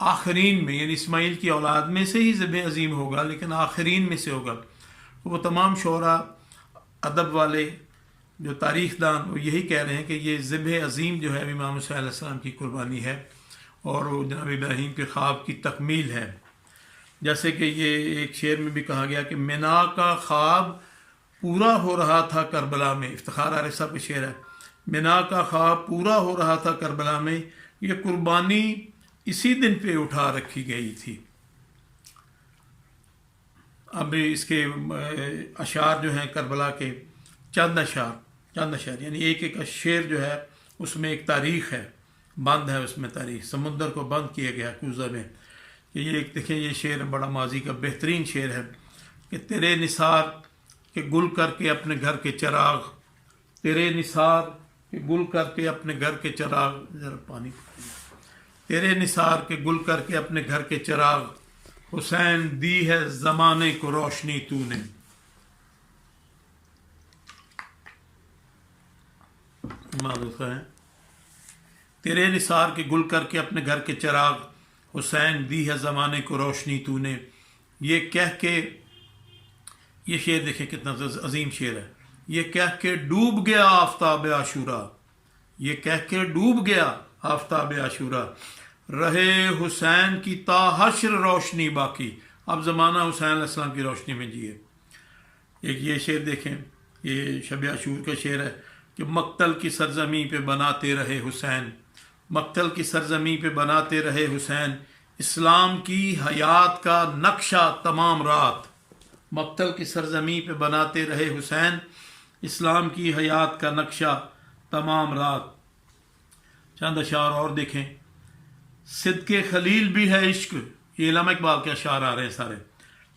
آخرین میں، یعنی اسماعیل کی اولاد میں سے ہی ذبح عظیم ہوگا، لیکن آخرین میں سے ہوگا۔ وہ تمام شعراء، ادب والے، جو تاریخ دان، وہ یہی کہہ رہے ہیں کہ یہ ذبح عظیم جو ہے امام حسین علیہ السلام کی قربانی ہے، اور وہ جناب ابراہیم کے خواب کی تکمیل ہے۔ جیسے کہ یہ ایک شعر میں بھی کہا گیا کہ منا کا خواب پورا ہو رہا تھا کربلا میں، افتخار عارف صاحب کا شعر ہے، منا کا خواب پورا ہو رہا تھا کربلا میں، یہ قربانی اسی دن پہ اٹھا رکھی گئی تھی۔ اب اس کے اشعار جو ہیں کربلا کے، چند اشعار یعنی ایک ایک شعر جو ہے اس میں ایک تاریخ ہے، بند ہے اس میں تاریخ، سمندر کو بند کیا گیا کوزہ میں۔ کہ یہ ایک دیکھیں، یہ شعر بڑا ماضی کا بہترین شعر ہے کہ تیرے نثار کے گل کر کے اپنے گھر کے چراغ، تیرے نثار کے گل کر کے اپنے گھر کے چراغ، ذرا پانی، تیرے نثار کے گل کر کے اپنے گھر کے چراغ، حسین دی ہے زمانے کو روشنی تو نے۔ معذرت ہے، تیرے نثار کے گل کر کے اپنے گھر کے چراغ، حسین دی ہے زمانے کو روشنی تو نے۔ یہ کہہ کے، یہ شعر دیکھیں کتنا عظیم شعر ہے، یہ کہہ کے ڈوب گیا آفتاب عاشورہ، یہ کہہ کے ڈوب گیا آفتاب عاشورہ، رہے حسین کی تا حشر روشنی باقی۔ اب زمانہ حسین علیہ السلام کی روشنی میں جیے۔ ایک یہ شعر دیکھیں، یہ شب عاشور کا شعر ہے کہ مقتل کی سرزمین پہ بناتے رہے حسین، مقتل کی سرزمین پہ بناتے رہے حسین، اسلام کی حیات کا نقشہ تمام رات، مقتل کی سرزمین پہ بناتے رہے حسین، اسلام کی حیات کا نقشہ تمام رات۔ چند اشعار اور دیکھیں، صدق خلیل بھی ہے عشق، یہ علامہ اقبال کے اشعار آ رہے ہیں سارے،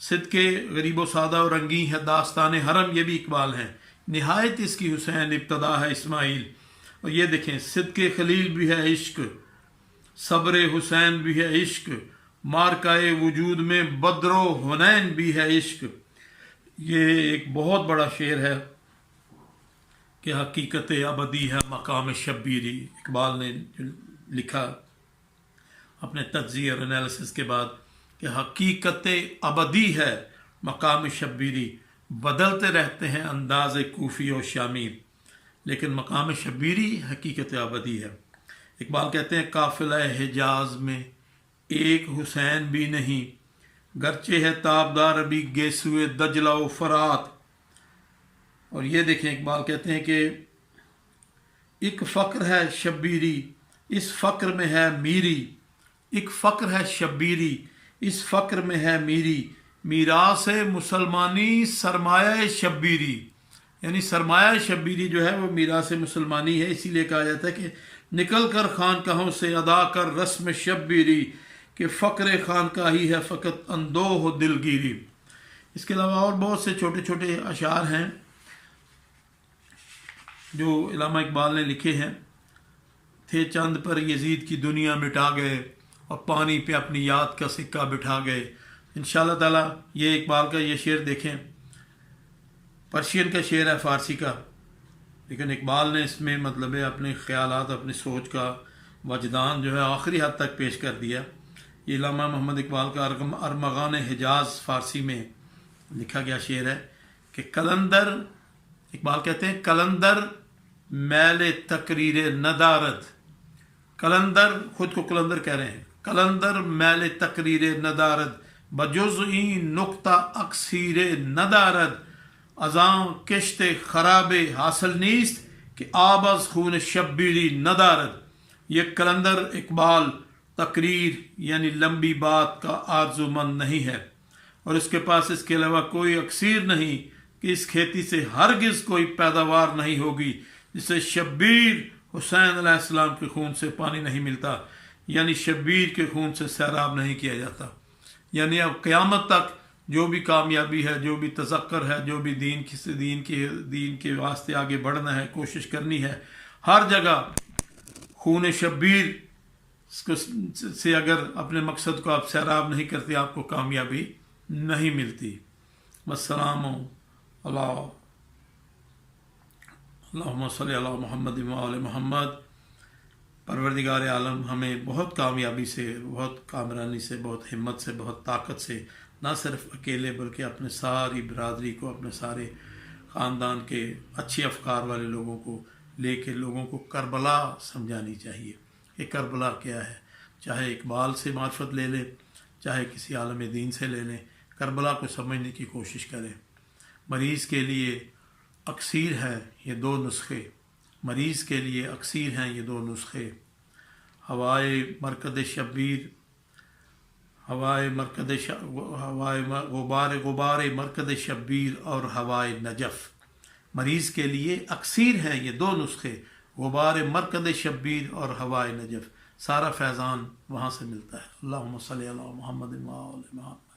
صدق غریب و سادہ و رنگین ہے داستان حرم، یہ بھی اقبال ہیں، نہایت اس کی حسین ابتدا ہے اسماعیل۔ اور یہ دیکھیں، صدق خلیل بھی ہے عشق، صبر حسین بھی ہے عشق، مارکائے وجود میں بدر و حنین بھی ہے عشق۔ یہ ایک بہت بڑا شعر ہے کہ حقیقت ابدی ہے مقام شبیری، اقبال نے لکھا اپنے تجزیہ اور انالیسس کے بعد کہ حقیقت ابدی ہے مقام شبیری، بدلتے رہتے ہیں انداز کوفی و شامی، لیکن مقام شبیری حقیقت ابدی ہے۔ اقبال کہتے ہیں قافلہ حجاز میں ایک حسین بھی نہیں، گرچہ ہے تابدار ابھی گیسوئے دجلہ و فرات۔ اور یہ دیکھیں، اقبال کہتے ہیں کہ ایک فقر ہے شبیری اس فقر میں ہے میری، ایک فقر ہے شبیری اس فقر میں ہے میری، میراث مسلمانی سرمایہ شبیری، یعنی سرمایہ شبیری جو ہے وہ میراث مسلمانی ہے۔ اسی لیے کہا جاتا ہے کہ نکل کر خانقاہوں سے ادا کر رسم شبیری، کہ فقر خانقاہی ہے فقط اندوہ و دلگیری۔ اس کے علاوہ اور بہت سے چھوٹے چھوٹے اشعار ہیں جو علامہ اقبال نے لکھے ہیں۔ تھے چند پر یزید کی دنیا مٹا گئے، اور پانی پہ اپنی یاد کا سکہ بٹھا گئے۔ انشاءاللہ تعالیٰ یہ اقبال کا یہ شعر دیکھیں، پرشین کا شعر ہے، فارسی کا، لیکن اقبال نے اس میں مطلب ہے اپنے خیالات، اپنی سوچ کا وجدان جو ہے آخری حد تک پیش کر دیا۔ یہ علامہ محمد اقبال کا ارمغان حجاز فارسی میں لکھا گیا شعر ہے کہ کلندر، اقبال کہتے ہیں کلندر میل تقریر ندارد، کلندر خود کو کلندر کہہ رہے ہیں، کلندر میل تقریر ندارد، بجز این نقطہ اکثیر ندارد، ازاں کشت خراب حاصل نیست کہ آب از خون شبیری ندارد۔ یہ کلندر اقبال تقریر یعنی لمبی بات کا آرزو مند نہیں ہے، اور اس کے پاس اس کے علاوہ کوئی اکثیر نہیں کہ اس کھیتی سے ہرگز کوئی پیداوار نہیں ہوگی جسے شبیر حسین علیہ السلام کے خون سے پانی نہیں ملتا، یعنی شبیر کے خون سے سیراب نہیں کیا جاتا۔ یعنی اب قیامت تک جو بھی کامیابی ہے، جو بھی تذکر ہے، جو بھی دین کے واسطے آگے بڑھنا ہے، کوشش کرنی ہے، ہر جگہ خون شبیر سے اگر اپنے مقصد کو آپ سیراب نہیں کرتے، آپ کو کامیابی نہیں ملتی۔ والسلام اللہم صلی علی محمد و آل محمد۔ پروردگار عالم ہمیں بہت کامیابی سے، بہت کامرانی سے، بہت ہمت سے، بہت طاقت سے، نہ صرف اکیلے بلکہ اپنے ساری برادری کو، اپنے سارے خاندان کے اچھے افکار والے لوگوں کو لے کے لوگوں کو کربلا سمجھانی چاہیے کہ کربلا کیا ہے. چاہے اقبال سے معرفت لے لیں، چاہے کسی عالم دین سے لے لیں، کربلا کو سمجھنے کی کوشش کریں. مریض کے لیے اکسیر ہیں یہ دو نسخے، مریض کے لیے اکسیر ہیں یہ دو نسخے، ہوائے مرکد شبیر، غبار مرکد شبیر اور ہوائے نجف. مریض کے لیے اکسیر ہیں یہ دو نسخے، غبار مرکد شبیر اور ہوائے نجف. سارا فیضان وہاں سے ملتا ہے. اللہم صلی علی محمد و آل محمد.